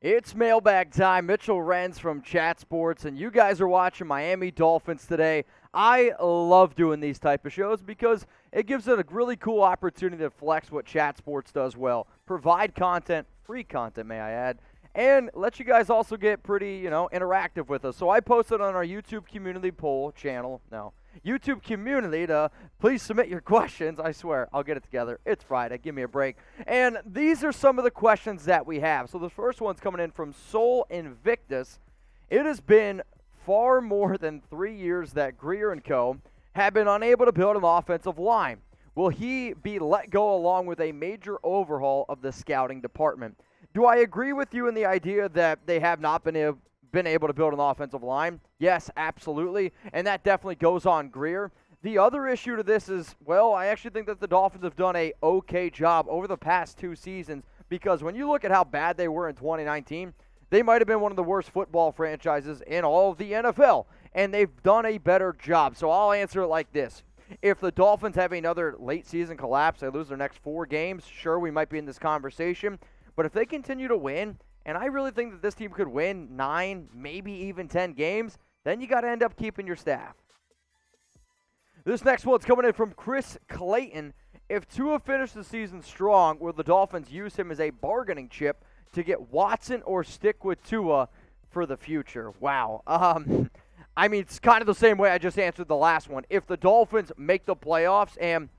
It's mailbag time. Mitchell Renz from Chat Sports, and you guys are watching Miami Dolphins today. I love doing these type of shows because it gives it a really cool opportunity to flex what Chat Sports does well. Provide content, free content, may I add, and let you guys also get pretty, interactive with us. So I posted on our YouTube community poll channel. No. YouTube community to please submit your questions. I swear, I'll get it together. It's Friday. Give me a break. And these are some of the questions that we have. So the first one's coming in from Soul Invictus. It has been far more than 3 years that Grier and Co. have been unable to build an offensive line. Will he be let go along with a major overhaul of the scouting department? Do I agree with you in the idea that they have not been able to build an offensive line? Yes, absolutely, and that definitely goes on Grier. The other issue to this is, I actually think that the Dolphins have done a okay job over the past 2 seasons, because when you look at how bad they were in 2019, they might have been one of the worst football franchises in all of the NFL, and they've done a better job. So I'll answer it like this. If the Dolphins have another late season collapse, they lose their next 4 games, sure, we might be in this conversation, but if they continue to win, and I really think that this team could win 9, maybe even 10 games, then you got to end up keeping your staff. This next one's coming in from Chris Clayton. If Tua finished the season strong, will the Dolphins use him as a bargaining chip to get Watson or stick with Tua for the future? Wow. It's kind of the same way I just answered the last one. If the Dolphins make the playoffs, and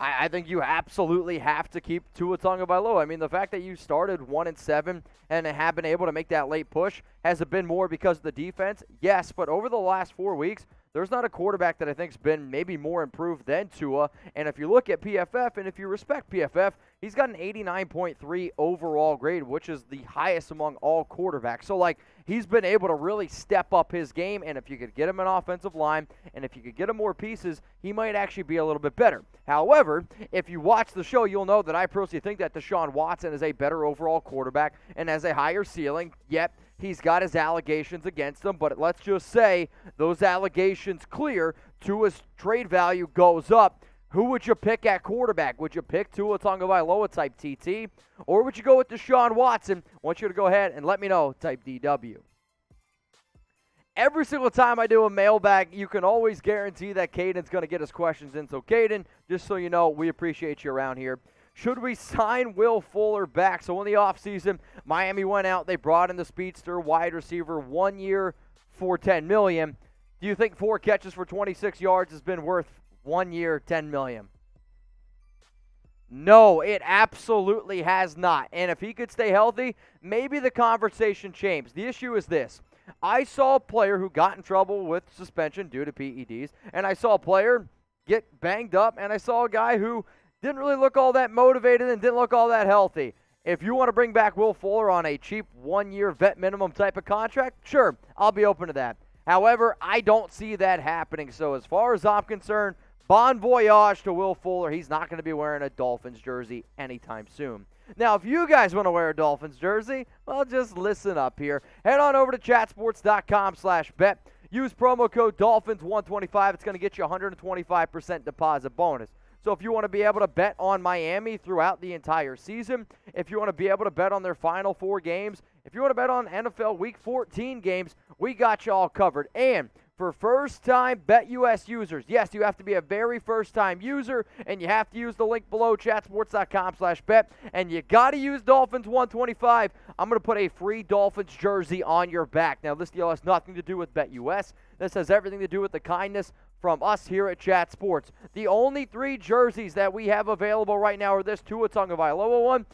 I think you absolutely have to keep Tua Tagovailoa. The fact that you started 1-7 and have been able to make that late push, has it been more because of the defense? Yes, but over the last 4 weeks, there's not a quarterback that I think's been maybe more improved than Tua. And if you look at PFF, and if you respect PFF, he's got an 89.3 overall grade, which is the highest among all quarterbacks. So, he's been able to really step up his game, and if you could get him an offensive line, and if you could get him more pieces, he might actually be a little bit better. However, if you watch the show, you'll know that I personally think that Deshaun Watson is a better overall quarterback and has a higher ceiling, yet he's got his allegations against him, but let's just say those allegations clear, Tua's trade value goes up. Who would you pick at quarterback? Would you pick Tua Tagovailoa type TT? Or would you go with Deshaun Watson? I want you to go ahead and let me know type DW. Every single time I do a mailbag, you can always guarantee that Caden's going to get his questions in. So, Caden, just so you know, we appreciate you around here. Should we sign Will Fuller back? So, in the offseason, Miami went out. They brought in the speedster wide receiver, 1 year for $10 million. Do you think 4 catches for 26 yards has been worth 1 year, $10 million? No, it absolutely has not. And if he could stay healthy, maybe the conversation changes. The issue is this. I saw a player who got in trouble with suspension due to PEDs, and I saw a player get banged up, and I saw a guy who didn't really look all that motivated and didn't look all that healthy. If you want to bring back Will Fuller on a cheap 1 year vet minimum type of contract, sure, I'll be open to that. However, I don't see that happening. So as far as I'm concerned, bon voyage to Will Fuller. He's not going to be wearing a Dolphins jersey anytime soon. Now, if you guys want to wear a Dolphins jersey, well, just listen up here. Head on over to chatsports.com/bet. Use promo code Dolphins125. It's going to get you a 125% deposit bonus. So if you want to be able to bet on Miami throughout the entire season, if you want to be able to bet on their final 4 games, if you want to bet on NFL Week 14 games, we got you all covered. And for first-time BetUS users, yes, you have to be a very first-time user, and you have to use the link below, chatsports.com/bet, and you got to use Dolphins125. I'm going to put a free Dolphins jersey on your back. Now, this deal has nothing to do with BetUS. This has everything to do with the kindness from us here at Chat Sports. The only 3 jerseys that we have available right now are this Tua Tagovailoa one,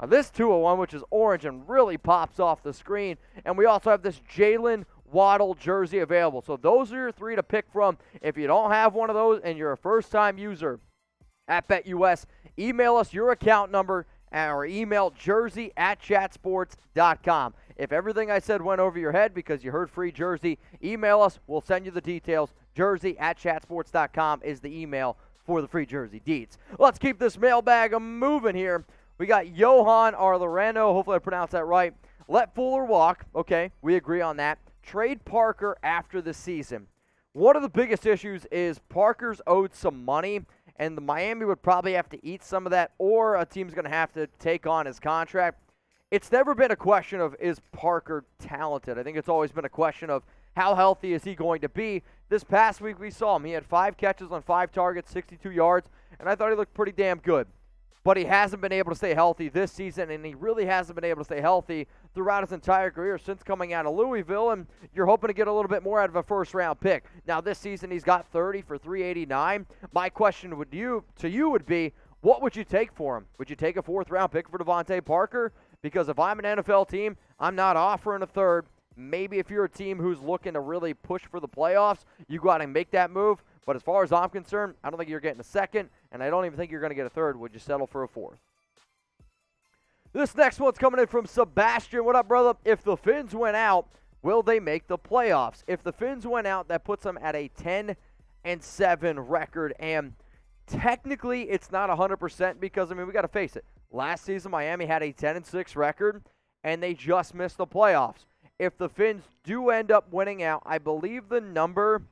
this Tua one, which is orange and really pops off the screen, and we also have this Jalen Waddle jersey available. So those are your 3 to pick from. If you don't have one of those and you're a first-time user at BetUS, email us your account number or email jersey@chatsports.com. If everything I said went over your head because you heard free jersey, email us. We'll send you the details. Jersey@chatsports.com is the email for the free jersey deeds. Let's keep this mailbag moving here. We got Johan Arlorano. Hopefully I pronounced that right. Let Fuller walk. Okay, we agree on that. Trade Parker after the season. One of the biggest issues is Parker's owed some money, and the Miami would probably have to eat some of that, or a team's going to have to take on his contract. it's never been a question of is Parker talented. I think it's always been a question of how healthy is he going to be. This past week we saw him. He had 5 catches on 5 targets, 62 yards, and I thought he looked pretty damn good. But he hasn't been able to stay healthy this season, and he really hasn't been able to stay healthy throughout his entire career since coming out of Louisville, and you're hoping to get a little bit more out of a first-round pick. Now, this season he's got 30 for 389. My question to you would be, what would you take for him? Would you take a 4th-round pick for DeVante Parker? Because if I'm an NFL team, I'm not offering a 3rd. Maybe if you're a team who's looking to really push for the playoffs, you go out and make that move. But as far as I'm concerned, I don't think you're getting a 2nd, and I don't even think you're going to get a 3rd. Would you settle for a 4th? This next one's coming in from Sebastian. What up, brother? If the Fins went out, will they make the playoffs? If the Fins went out, that puts them at a 10-7 record, and technically it's not 100% because, we got to face it. Last season, Miami had a 10-6 record, and they just missed the playoffs. If the Fins do end up winning out, I believe the number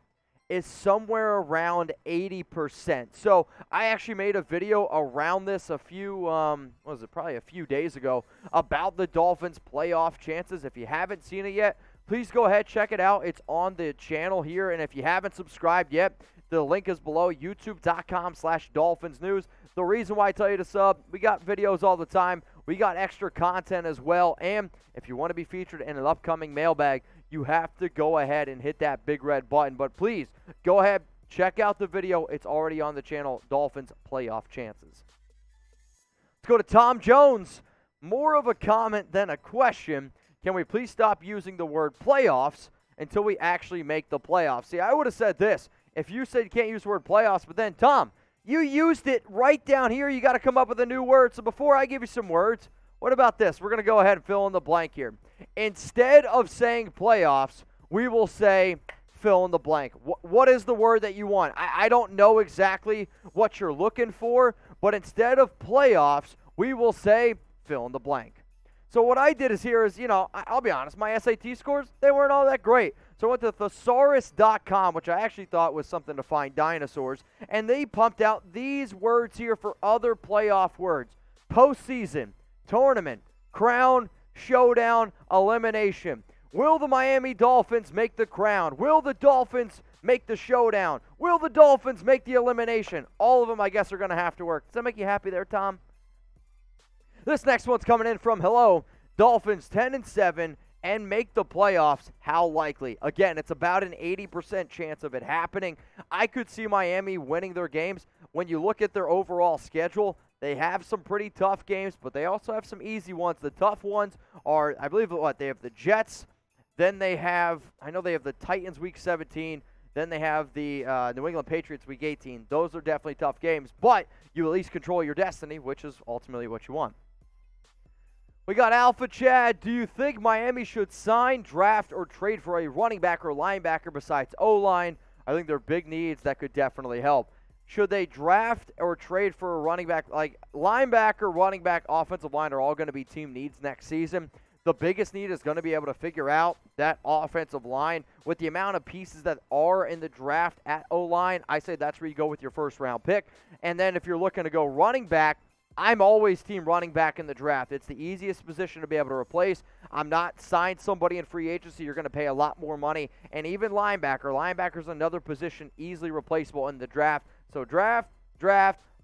is somewhere around 80%. So I actually made a video around this probably a few days ago about the Dolphins' playoff chances. If you haven't seen it yet, please go ahead, check it out. It's on the channel here, and if you haven't subscribed yet, the link is below, youtube.com/DolphinsNews. The reason why I tell you to sub, we got videos all the time. We got extra content as well, and if you want to be featured in an upcoming mailbag, you have to go ahead and hit that big red button. But please, go ahead, check out the video. It's already on the channel, Dolphins playoff chances. Let's go to Tom Jones. More of a comment than a question. Can we please stop using the word playoffs until we actually make the playoffs? See, I would have said this. If you said you can't use the word playoffs, but then, Tom, you used it right down here. You got to come up with a new word. So before I give you some words, what about this? We're going to go ahead and fill in the blank here. Instead of saying playoffs, we will say fill in the blank. What is the word that you want? I don't know exactly what you're looking for, but instead of playoffs, we will say fill in the blank. So what I did is I'll be honest, my SAT scores, they weren't all that great. So I went to thesaurus.com, which I actually thought was something to find dinosaurs, and they pumped out these words here for other playoff words. Postseason, tournament, crown, showdown, elimination. Will the Miami Dolphins make the crown? Will the Dolphins make the showdown? Will the Dolphins make the elimination? All of them, I guess, are going to have to work. Does that make you happy there, Tom? This next one's coming in from hello, Dolphins 10-7 and make the playoffs. How likely? Again, it's about an 80% chance of it happening. I could see Miami winning their games. When you look at their overall schedule, they have some pretty tough games, but they also have some easy ones. The tough ones are, I believe, they have the Jets, then they have the Titans week 17, then they have the New England Patriots week 18. Those are definitely tough games, but you at least control your destiny, which is ultimately what you want. We got Alpha Chad. Do you think Miami should sign, draft, or trade for a running back or linebacker besides O-line? I think they're big needs that could definitely help. Should they draft or trade for a running back? Like linebacker, running back, offensive line are all going to be team needs next season. The biggest need is going to be able to figure out that offensive line. With the amount of pieces that are in the draft at O-line, I say that's where you go with your first-round pick. And then if you're looking to go running back, I'm always team running back in the draft. It's the easiest position to be able to replace. I'm not signed somebody in free agency. You're going to pay a lot more money. And even linebacker. Linebacker's another position easily replaceable in the draft. So draft,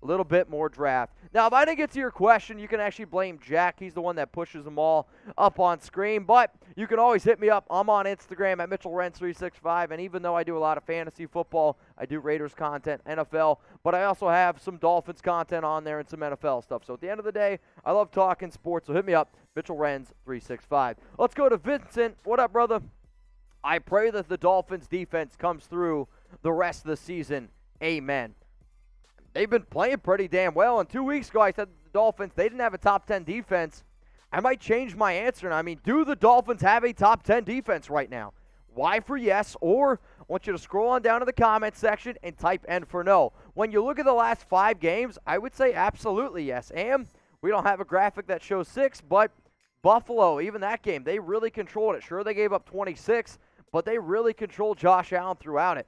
a little bit more draft. Now, if I didn't get to your question, you can actually blame Jack. He's the one that pushes them all up on screen. But you can always hit me up. I'm on Instagram at MitchellRenz365. And even though I do a lot of fantasy football, I do Raiders content, NFL. But I also have some Dolphins content on there and some NFL stuff. So at the end of the day, I love talking sports. So hit me up, MitchellRenz365. Let's go to Vincent. What up, brother? I pray that the Dolphins defense comes through the rest of the season. Amen. They've been playing pretty damn well. And 2 weeks ago, I said the Dolphins, they didn't have a top 10 defense. I might change my answer. And I mean, do the Dolphins have a top 10 defense right now? Y for yes, or I want you to scroll on down to the comment section and type N for no. When you look at the last 5 games, I would say absolutely yes. And we don't have a graphic that shows 6, but Buffalo, even that game, they really controlled it. Sure, they gave up 26, but they really controlled Josh Allen throughout it.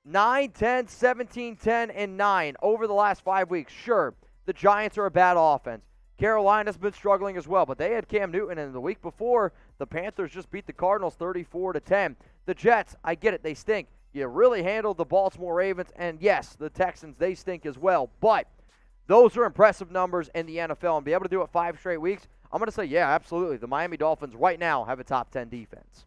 9, 10, 17, 10, and 9 over the last 5 weeks. Sure, the Giants are a bad offense. Carolina's been struggling as well, but they had Cam Newton, and the week before, the Panthers just beat the Cardinals 34-10. The Jets, I get it, they stink. You really handled the Baltimore Ravens, and yes, the Texans, they stink as well. But those are impressive numbers in the NFL, and be able to do it 5 straight weeks, I'm going to say, yeah, absolutely. The Miami Dolphins right now have a top 10 defense.